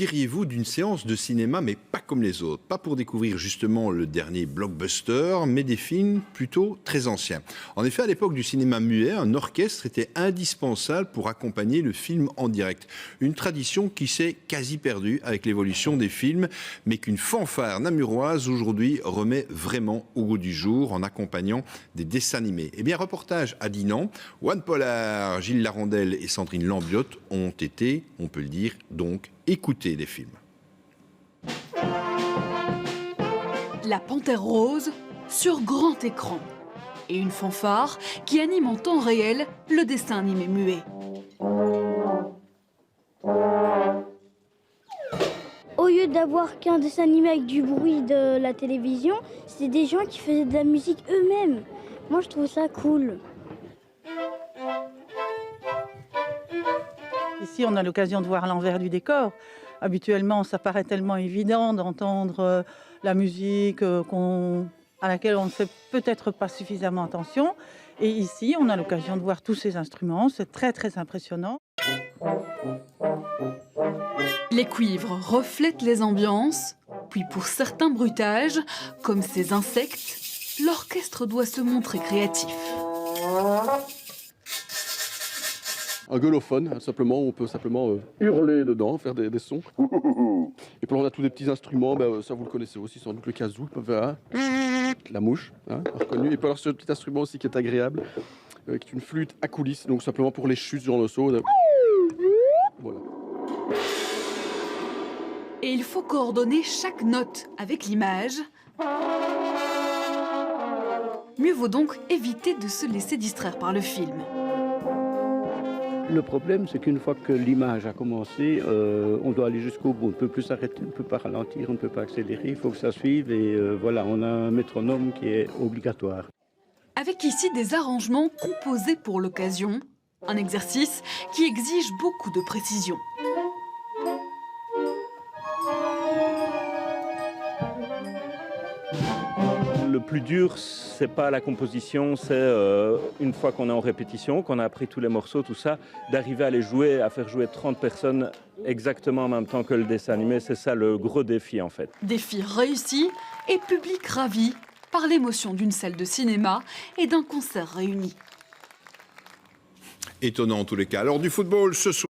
diriez-vous d'une séance de cinéma, mais pas comme les autres? Pas pour découvrir justement le dernier blockbuster, mais des films plutôt très anciens. En effet, à l'époque du cinéma muet, un orchestre était indispensable pour accompagner le film en direct. Une tradition qui s'est quasi perdue avec l'évolution des films, mais qu'une fanfare namuroise aujourd'hui remet vraiment au goût du jour en accompagnant des dessins animés. Eh bien, reportage à Dinan, Juan Pollard, Gilles Larondel et Sandrine Lambiotte ont été, on peut le dire, donc écouter des films. La Panthère Rose sur grand écran et une fanfare qui anime en temps réel le dessin animé muet. Au lieu d'avoir qu'un dessin animé avec du bruit de la télévision, c'est des gens qui faisaient de la musique eux-mêmes. Moi, je trouve ça cool. Ici, on a l'occasion de voir l'envers du décor. Habituellement, ça paraît tellement évident d'entendre la musique à laquelle on ne fait peut-être pas suffisamment attention. Et ici, on a l'occasion de voir tous ces instruments. C'est très, très impressionnant. Les cuivres reflètent les ambiances, puis pour certains bruitages, comme ces insectes, l'orchestre doit se montrer créatif. Un gueulophone, simplement, on peut simplement hurler dedans, faire des sons. Et puis on a tous des petits instruments, ça vous le connaissez aussi, sans doute le kazoo, la mouche, hein, reconnu. Et puis alors ce petit instrument aussi qui est agréable, qui est une flûte à coulisses, donc simplement pour les chutes sur le saut. Voilà. Et il faut coordonner chaque note avec l'image. Mieux vaut donc éviter de se laisser distraire par le film. Le problème, c'est qu'une fois que l'image a commencé, on doit aller jusqu'au bout. On ne peut plus s'arrêter, on ne peut pas ralentir, on ne peut pas accélérer. Il faut que ça suive et voilà, on a un métronome qui est obligatoire. Avec ici des arrangements composés pour l'occasion, un exercice qui exige beaucoup de précision. Le plus dur, c'est pas la composition, c'est une fois qu'on est en répétition, qu'on a appris tous les morceaux, tout ça, d'arriver à les jouer, à faire jouer 30 personnes exactement en même temps que le dessin animé. C'est ça le gros défi en fait. Défi réussi et public ravi par l'émotion d'une salle de cinéma et d'un concert réuni. Étonnant en tous les cas. Alors du football ce soir.